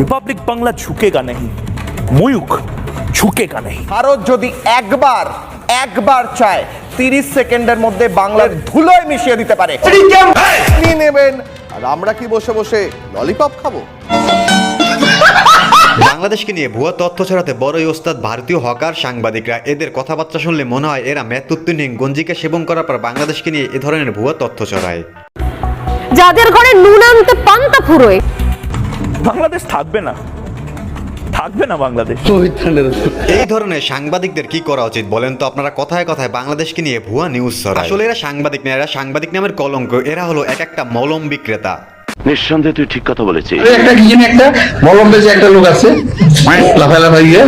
Republic Bangla झुकेगा नहीं, मुल्क झुकेगा नहीं। ভারত যদি একবার চায় 30 সেকেন্ডের মধ্যে বাংলার ধুলোয় মিশিয়ে দিতে পারে। আপনি নেবেন আর আমরা কি বসে বসে ললিপপ খাবো? বাংলাদেশকে নিয়ে ভুয়া তথ্য ছড়াতে বড়ই ওস্তাদ ভারতীয় হকার সাংবাদিকরা। এদের কথাবার্তা শুনলে মনে হয় এরা মেতুত্তুহীন গঞ্জিকা সেবন করার পর বাংলাদেশকে নিয়ে এ ধরনের ভুয়া তথ্য ছড়ায়। যাদের ঘরে নুন আনতে পান্তা ফুরোয়, বাংলাদেশ থাকবে না বাংলাদেশ। এই ধরনের সাংবাদিকদের কি করা উচিত বলেন তো আপনারা? কথায় কথায় বাংলাদেশকে নিয়ে ভুয়া নিউজ ছড়ায়। আসলে এরা সাংবাদিক না, এরা সাংবাদিক নামের কলঙ্ক। এরা হলো এক একটা মলম বিক্রেতা। নিঃসন্দেহে তুই ঠিক কথা বলেছিস। একটা কি জানি একটা মলম বেচে একটা লোক আছে লাফালাফা গিয়ে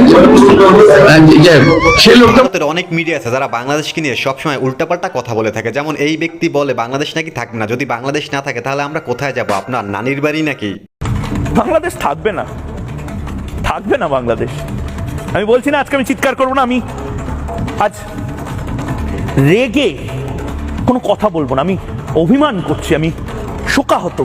সেই লোকটা। ভারতের অনেক মিডিয়া আছে যারা বাংলাদেশকে নিয়ে সবসময় উল্টাপাল্টা কথা বলে থাকে। যেমন এই ব্যক্তি বলে বাংলাদেশ নাকি থাকবে না। যদি বাংলাদেশ না থাকে তাহলে আমরা কোথায় যাব? আপনার নানির বাড়ি নাকি? বাংলাদেশ থাকবে না বাংলাদেশ। আমি বলছি না আজকে আমি চিৎকার করবো না, আমি আজ রেগে কোনো কথা বলবো না। আমি অভিমান করছি, আমি শোকাহত।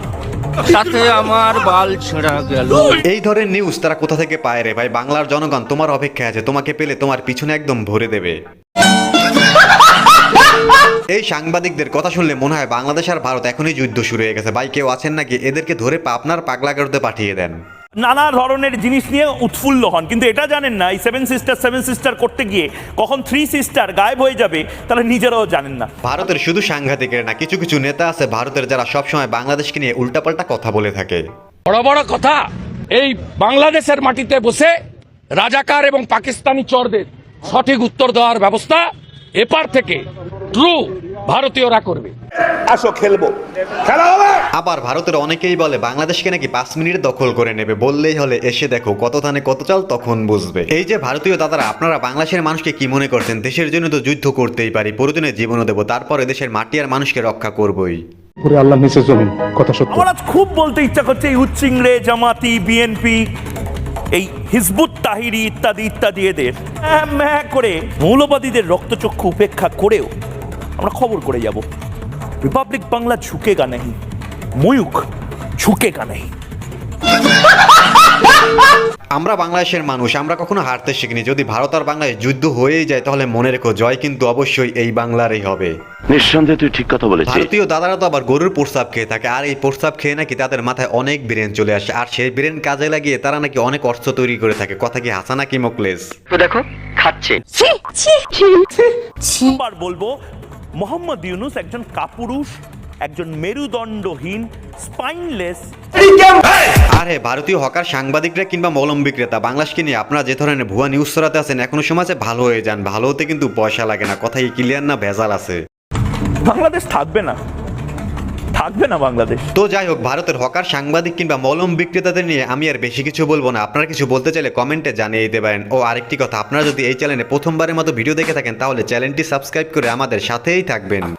সাথে আমার বাল ছেঁড়া গেল। এই ধরনের নিউজ তারা কোথা থেকে পায় রে ভাই? বাংলার জনগণ তোমার অপেক্ষায় আছে, তোমাকে পেলে তোমার পিছনে একদম ভরে দেবে। এই সাংবাদিকদের কথা শুনলে মনে হয় বাংলাদেশ আর ভারত এখনই যুদ্ধ শুরু হয়ে গেছে। ভাই কেউ আছেন নাকি? এদেরকে ধরে আপনার পাগলাগারদে পাঠিয়ে দেন। নানা ধরনের জিনিস নিয়ে উৎফুল্ল হন, কিন্তু এটা জানেন না এই সেভেন সিস্টার করতে গিয়ে কখন 3 সিস্টার গায়েব হয়ে যাবে তারা নিজেরাও জানেন না। ভারতের শুধু সাংঘাতিকের না, কিছু কিছু নেতা আছে ভারতের যারা সবসময় বাংলাদেশকে নিয়ে উল্টাপাল্টা কথা বলে থাকে। বড় বড় কথা এই বাংলাদেশের মাটিতে বসে রাজাকার এবং পাকিস্তানি চরদের সঠিক উত্তর দেওয়ার ব্যবস্থা এপার থেকে ট্রু ভারতীয়রা করবে। আসো খেলবো, খেলা হবে। আবার ভারতের অনেকেই বলে বাংলাদেশকে নাকি 5 মিনিট দখল করে নেবে। বললেই হলে এসে দেখো কত ধানে কত চাল, তখন বুঝবে। এই যে ভারতীয় দাদারা, আপনারা বাংলাদেশের মানুষকে কি মনে করছেন? দেশের জন্য তো যুদ্ধ করতেই পারি, প্রয়োজনে জীবনও দেবো, তারপরে দেশের মাটি আর মানুষকে রক্ষা করবই। আল্লাহ নিচে জমিন, কথা সত্য। আমার আজ খুব বলতে ইচ্ছা করছে এই উচ্চিংড়ে জামাতি, বিএনপি, এই হিজবুত তাহিরি ইত্যাদি ইত্যাদি এদের করে মৌলবাদীদের রক্তচক্ষু উপেক্ষা করেও আমরা খবর করে যাব রিপাবলিক বাংলা ঝুঁকেগা नहीं, মুল্ক ঝুঁকেগা नहीं। আমরা বাংলাদেশের মানুষ, আমরা কখনো হারতে শিখিনি। যদি ভারত আর বাংলাদেশ যুদ্ধ হয়েই যায় তাহলে মনে রেখো জয় কিন্তু অবশ্যই এই বাংলারই হবে। নিঃসন্দেহে তুই ঠিক কথা বলেছিস। ভারতীয় দাদারা তো আবার গরুর প্রস্রাব খেয়ে থাকে, আর এই প্রস্রাব খেয়ে নাকি তাদের মাথায় অনেক ব্রেন চলে আসে, আর সেই ব্রেন কাজে লাগিয়ে তারা নাকি অনেক অস্ত্র তৈরি করে থাকে। কথা কি হাসা নাকি মোকলেস? তো দেখো খাচ্ছে। বার বলবো মোহাম্মদ ইউনুস একজন কাপুরুষ, একজন মেরুদণ্ডহীন, স্পাইনলেস। আরে ভারতীয় হকার সাংবাদিকরা কিংবা মলম বিক্রেতা, বাংলাদেশকে নিয়ে আপনারা যে ধরনের ভুয়া নিউজ ছড়াতে আছেন এখনো সমাজে ভালো হয়ে যান। ভালো হতে কিন্তু পয়সা লাগে না। কথা কি ক্লিয়ার না? ভেজাল আছে। বাংলাদেশ থাকবে না বাংলাদেশ। তো যাই হোক, ভারতের হকার সাংবাদিক কিংবা মলম বিক্রেতাদের নিয়ে আমি আর বেশি কিছু বলবো না। আপনারা কিছু বলতে চাইলে কমেন্টে জানিয়ে দিতে পারেন। ও আরেকটি কথা, আপনারা যদি এই চ্যানেলে প্রথমবারের মতো ভিডিও দেখে থাকেন তাহলে চ্যানেলটি সাবস্ক্রাইব করে আমাদের সাথেই থাকবেন।